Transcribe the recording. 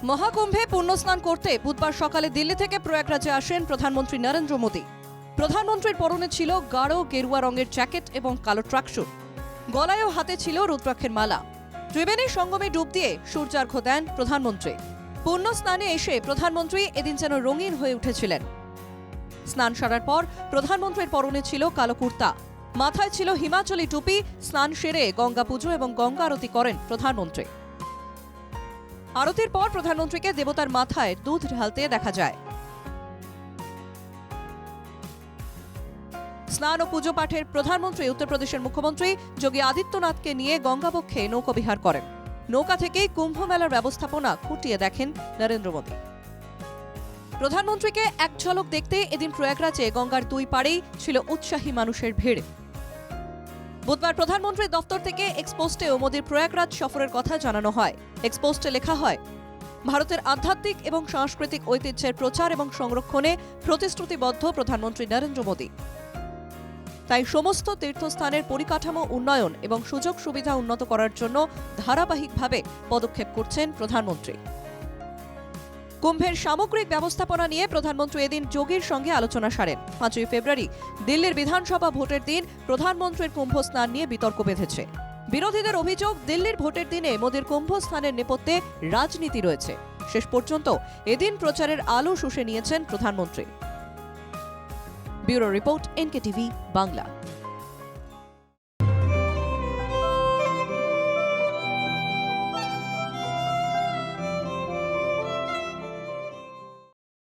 মহাকুম্ভে পুণ্যস্নান করতে বুধবার সকালে দিল্লি থেকে প্রয়াগরাজে আসেন প্রধানমন্ত্রী নরেন্দ্র মোদী। প্রধানমন্ত্রীর পরনে ছিল গাঢ় গেরুয়া রঙের জ্যাকেট এবং কালো ট্রাকস্যুট। গলায় ও হাতে ছিল রুদ্রাক্ষের মালা। ত্রিবেণী সঙ্গমে ডুব দিয়ে সূর্যার্ঘ্য দেন প্রধানমন্ত্রী। পুণ্য স্নানে এসে প্রধানমন্ত্রী এদিন যেন রঙিন হয়ে উঠেছিলেন। স্নান সারার পর প্রধানমন্ত্রীর পরনে ছিল কালো কুর্তা, মাথায় ছিল হিমাচলি টুপি। স্নান সেরে গঙ্গা পুজো এবং গঙ্গা আরতি করেন প্রধানমন্ত্রী। আরতির পর প্রধানমন্ত্রীকে দেবতার মাথায় দুধ ঢালতে দেখা যায়। স্নান ও পুজো পাঠের প্রধানমন্ত্রী উত্তরপ্রদেশের মুখ্যমন্ত্রী যোগী আদিত্যনাথকে নিয়ে গঙ্গাবক্ষে নৌকাবিহার করেন। নৌকা থেকেই কুম্ভ মেলার ব্যবস্থাপনা খুঁটিয়ে দেখেন নরেন্দ্র মোদী। প্রধানমন্ত্রীকে এক ঝলক দেখতে এদিন প্রয়াগরাজে গঙ্গার দুই পাড়েই ছিল উৎসাহী মানুষের ভিড়। বুধবার প্রধানমন্ত্রীর দফতর থেকে এক্সপোস্টেও মোদীর প্রয়াগরাজ সফরের কথা জানানো হয়। এক্সপোস্টে লেখা হয়, ভারতের আধ্যাত্মিক এবং সাংস্কৃতিক ঐতিহ্যের প্রচার এবং সংরক্ষণে প্রতিশ্রুতিবদ্ধ প্রধানমন্ত্রী নরেন্দ্র মোদী। তাই সমস্ত তীর্থস্থানের পরিকাঠামো উন্নয়ন এবং সুযোগ সুবিধা উন্নত করার জন্য ধারাবাহিকভাবে পদক্ষেপ করছেন প্রধানমন্ত্রী। কুম্ভের সামগ্রিক ব্যবস্থাপনা নিয়ে প্রধানমন্ত্রী এদিন যোগীর সঙ্গে আলোচনা সারেন। 5ই ফেব্রুয়ারি দিল্লির বিধানসভা ভোটের দিন প্রধানমন্ত্রীর কুম্ভ স্নান নিয়ে বিতর্ক বেঁধেছে। বিরোধীদের অভিযোগ, দিল্লির ভোটের দিনে মোদীর কুম্ভ স্নানের নেপথ্যে রাজনীতি রয়েছে। শেষ পর্যন্ত এদিন প্রচারের আলো শুষে নিয়েছেন প্রধানমন্ত্রী। Bureau report, NKTV Bangla.